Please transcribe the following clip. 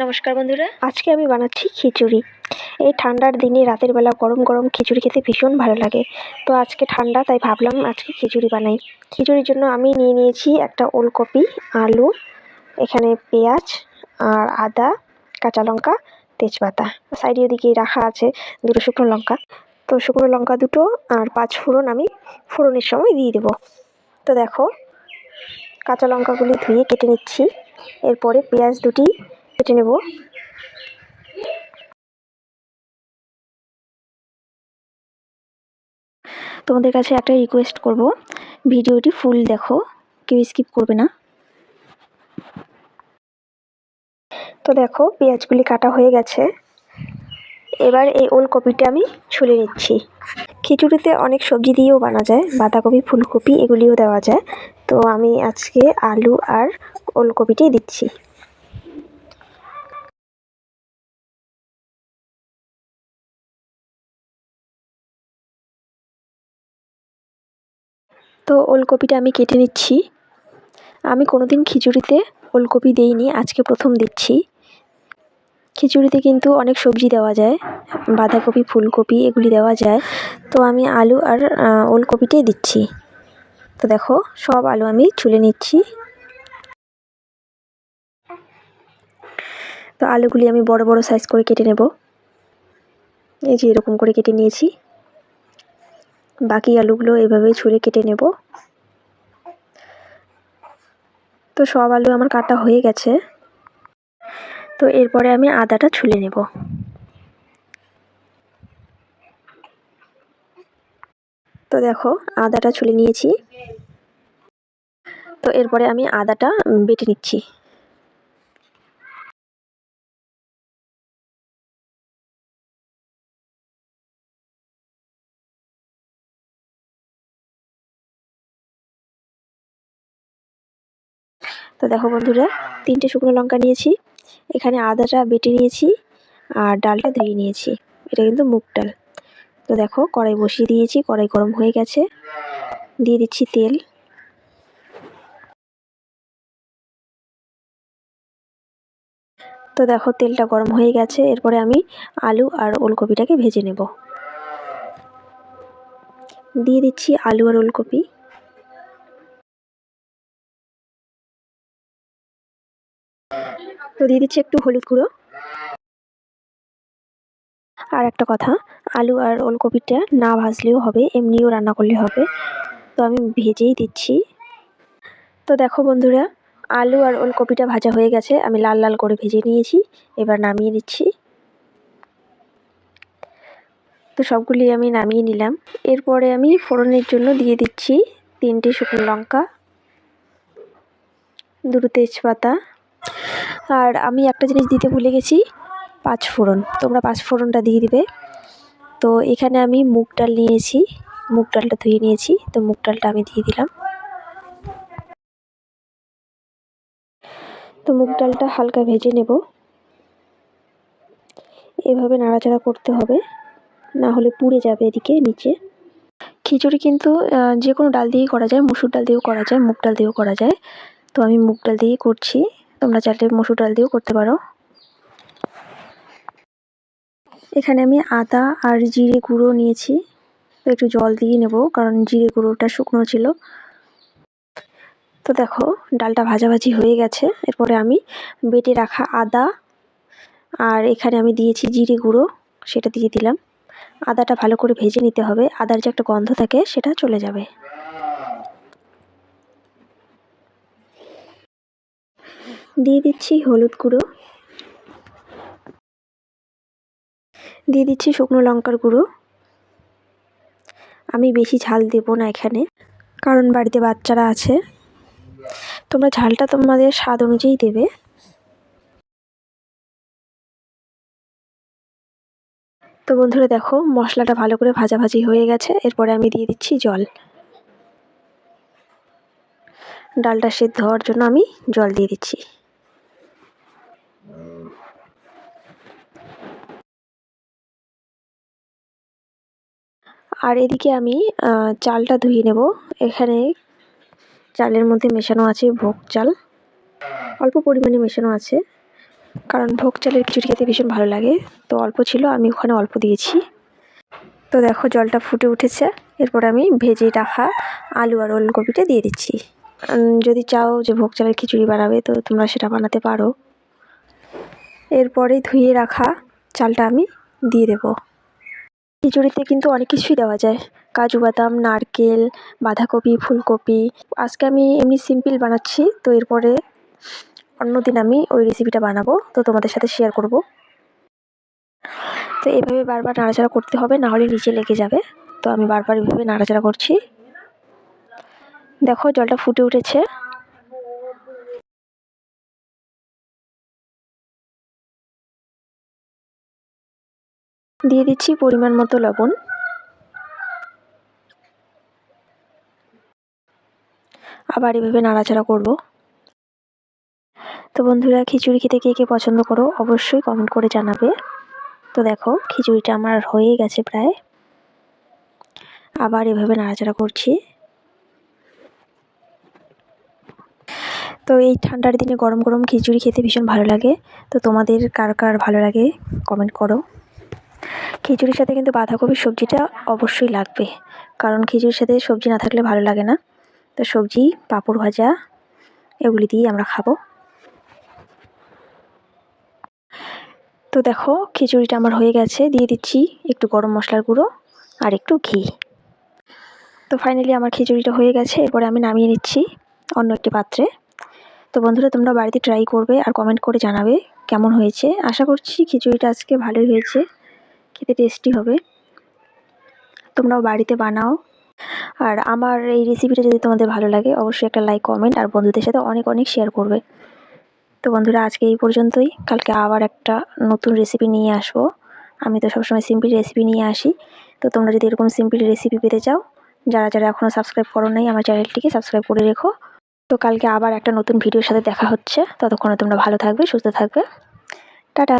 নমস্কার বন্ধুরা, আজকে আমি বানাচ্ছি খিচুড়ি। এই ঠান্ডার দিনে রাতের বেলা গরম গরম খিচুড়ি খেতে ভীষণ ভালো লাগে। তো আজকে ঠান্ডা, তাই ভাবলাম আজকে খিচুড়ি বানাই। খিচুড়ির জন্য আমি নিয়ে নিয়েছি একটা ওলকপি, আলু, এখানে পেঁয়াজ আর আদা, কাঁচা লঙ্কা, তেজপাতা। সাইডে ওদিকে রাখা আছে দুটো শুকনো লঙ্কা। তো শুকনো লঙ্কা দুটো আর 5 ফোড়ন আমি ফোড়নের সময় দিয়ে দেবো। তো দেখো, কাঁচা লঙ্কাগুলি ধুয়ে কেটে নিচ্ছি। এরপরে পেঁয়াজ দুটি কেটে নেব। তোমাদের কাছে একটা রিকোয়েস্ট করব, ভিডিওটি ফুল দেখো, কেউ স্কিপ করবে না। তো দেখো, পেঁয়াজগুলি কাটা হয়ে গেছে। এবার এই ওলকপিটা আমি ছুলে নিচ্ছি। খিচুড়িতে অনেক সবজি দিয়েও বানা যায়, বাঁধাকপি, ফুলকপি এগুলিও দেওয়া যায়। তো আমি আজকে আলু আর ওলকপিটাই দিচ্ছি। তো ওলকপিটা আমি কেটে নিচ্ছি। আমি কোনোদিন খিচুড়িতে ওলকপি দেইনি, আজকে প্রথম দিচ্ছি। খিচুড়িতে কিন্তু অনেক সবজি দেওয়া যায়, বাঁধাকপি, ফুলকপি এগুলি দেওয়া যায়। তো আমি আলু আর ওলকপিটাই দিচ্ছি। তো দেখো, সব আলু আমি ছুলে নিচ্ছি। তো আলুগুলি আমি বড় বড় সাইজ করে কেটে নেব। এই যে এরকম করে কেটে নিয়েছি। বাকি আলুগুলো এভাবেই ছুলে কেটে নেব। তো সব আলু আমার কাটা হয়ে গেছে। তো এরপরে আমি আদাটা ছুলে নেব। তো দেখো, আদাটা ছুলে নিয়েছি। তো এরপরে আমি আদাটা বেটে নিচ্ছি। তো দেখো বন্ধুরা, 3টে শুকনো লঙ্কা নিয়েছি, এখানে আদাটা বেটে নিয়েছি আর ডালটা ধুয়ে নিয়েছি। এটা কিন্তু মুগ ডাল। তো দেখো, কড়াই বসিয়ে দিয়েছি, কড়াই গরম হয়ে গেছে। দিয়ে দিচ্ছি তেল। তো দেখো, তেলটা গরম হয়ে গেছে। এরপরে আমি আলু আর ওলকপিটাকে ভেজে নেব। দিয়ে দিচ্ছি আলু আর ওলকপি। তো দিয়ে দিচ্ছি একটু হলুদ গুঁড়ো। আর একটা কথা, আলু আর ওলকপিটা না ভাজলেও হবে, এমনিও রান্না করলে হবে। তো আমি ভেজেই দিচ্ছি। তো দেখো বন্ধুরা, আলু আর ওলকপিটা ভাজা হয়ে গেছে, আমি লাল লাল করে ভেজে নিয়েছি। এবার নামিয়ে নিচ্ছি। তো সবগুলি আমি নামিয়ে নিলাম। এরপরে আমি ফোড়নের জন্য দিয়ে দিচ্ছি 3টে শুকনো লঙ্কা, 2টো তেজপাতা, আর আমি একটা জিনিস দিতে ভুলে গেছি, 5 ফোড়ন। তোমরা 5 ফোড়নটা দিয়ে দিবে। তো এখানে আমি মুগ ডাল নিয়েছি, মুগ ডালটা ধুয়ে নিয়েছি। তো মুগ ডালটা আমি দিয়ে দিলাম। তো মুগ ডালটা হালকা ভেজে নেব। এভাবে নাড়াচাড়া করতে হবে, না হলে পুড়ে যাবে এদিকে নিচে। খিচুড়ি কিন্তু যে কোনো ডাল দিয়েই করা যায়, মসুর ডাল দিয়েও করা যায়, মুগ ডাল দিয়েও করা যায়। তো আমি মুগ ডাল দিয়েই করছি, তোমরা চাইলে মসুর ডাল দিয়েও করতে পারো। এখানে আমি আদা আর জিরে গুঁড়ো নিয়েছি। তো একটু জল দিয়ে নেব, কারণ জিরে গুঁড়োটা শুকনো ছিল। তো দেখো, ডালটা ভাজাভাজি হয়ে গেছে। এরপরে আমি বেটে রাখা আদা আর এখানে আমি দিয়েছি জিরে গুঁড়ো, সেটা দিয়ে দিলাম। আদাটা ভালো করে ভেজে নিতে হবে, আদার যে একটা গন্ধ থাকে সেটা চলে যাবে। দিয়ে দিচ্ছি হলুদ গুঁড়ো, দিয়ে দিচ্ছি শুকনো লঙ্কার গুঁড়ো। আমি বেশি ঝাল দেব না এখানে, কারণ বাড়িতে বাচ্চারা আছে। তোমরা ঝালটা তোমাদের স্বাদ অনুযায়ী দেবে। তো বন্ধুরা দেখো, মশলাটা ভালো করে ভাজাভাজি হয়ে গেছে। এরপরে আমি দিয়ে দিচ্ছি জল। ডালটা সেদ্ধ হওয়ার জন্য আমি জল দিয়ে দিচ্ছি। আর এদিকে আমি চালটা ধুয়ে নেব। এখানে চালের মধ্যে মেশানো আছে ভোগ চাল, অল্প পরিমাণে মেশানো আছে। কারণ ভোগ চালের খিচুড়ি খেতে ভীষণ ভালো লাগে। তো অল্প ছিল, আমি ওখানে অল্প দিয়েছি। তো দেখো জলটা ফুটে উঠেছে, এরপর আমি ভেজে রাখা আলু আর ওলকপিটা দিয়ে দিচ্ছি। যদি চাও যে ভোগ চালের খিচুড়ি বানাবে তো তোমরা সেটা বানাতে পারো। এরপরে ধুয়ে রাখা চালটা আমি দিয়ে দেবো। খিচুড়িতে কিন্তু অনেক কিছুই দেওয়া যায়, কাজু বাদাম, নারকেল, বাঁধাকপি, ফুলকপি। আজকে আমি এমনি সিম্পল বানাচ্ছি, তো এরপরে অন্যদিন আমি ওই রেসিপিটা বানাবো, তো তোমাদের সাথে শেয়ার করব। তো এভাবে বারবার নাড়াচাড়া করতে হবে, না হলে নিচে লেগে যাবে। তো আমি বারবার এভাবে নাড়াচাড়া করছি। দেখো জলটা ফুটে উঠেছে। দিয়ে দিচ্ছি পরিমাণ মতো লবণ। আবার এভাবে নাড়াচাড়া করব। তো বন্ধুরা, খিচুড়ি খেতে কে কে পছন্দ করো অবশ্যই কমেন্ট করে জানাবে। তো দেখো খিচুড়িটা আমার হয়ে গেছে প্রায়। আবার এভাবে নাড়াচাড়া করছি। তো এই ঠান্ডার দিনে গরম গরম খিচুড়ি খেতে ভীষণ ভালো লাগে। তো তোমাদের কার কার ভালো লাগে কমেন্ট করো। খিচুড়ির সাথে কিন্তু বাঁধাকপির সবজিটা অবশ্যই লাগবে, কারণ খিচুড়ির সাথে সবজি না থাকলে ভালো লাগে না। তো সবজি, পাঁপড় ভাজা এগুলি দিয়েই আমরা খাবো। তো দেখো খিচুড়িটা আমার হয়ে গেছে, দিয়ে দিচ্ছি একটু গরম মশলার গুঁড়ো আর একটু ঘি। তো ফাইনালি আমার খিচুড়িটা হয়ে গেছে, এরপরে আমি নামিয়ে নিচ্ছি অন্য একটি পাত্রে। তো বন্ধুরা, তোমরা বাড়িতে ট্রাই করবে আর কমেন্ট করে জানাবে কেমন হয়েছে। আশা করছি খিচুড়িটা আজকে ভালোই হয়েছে, খেতে টেস্টি হবে। তোমরাও বাড়িতে বানাও। আর আমার এই রেসিপিটা যদি তোমাদের ভালো লাগে অবশ্যই একটা লাইক, কমেন্ট আর বন্ধুদের সাথে অনেক অনেক শেয়ার করবে। তো বন্ধুরা, আজকে এই পর্যন্তই। কালকে আবার একটা নতুন রেসিপি নিয়ে আসবো। আমি তো সবসময় সিম্পল রেসিপি নিয়ে আসি। তো তোমরা যদি এরকম সিম্পল রেসিপি পেতে চাও, যারা যারা এখনও সাবস্ক্রাইব করো নাই আমার চ্যানেলটিকে সাবস্ক্রাইব করে রেখো। তো কালকে আবার একটা নতুন ভিডিওর সাথে দেখা হচ্ছে। ততক্ষণে তোমরা ভালো থাকবে, সুস্থ থাকবে। টাটা।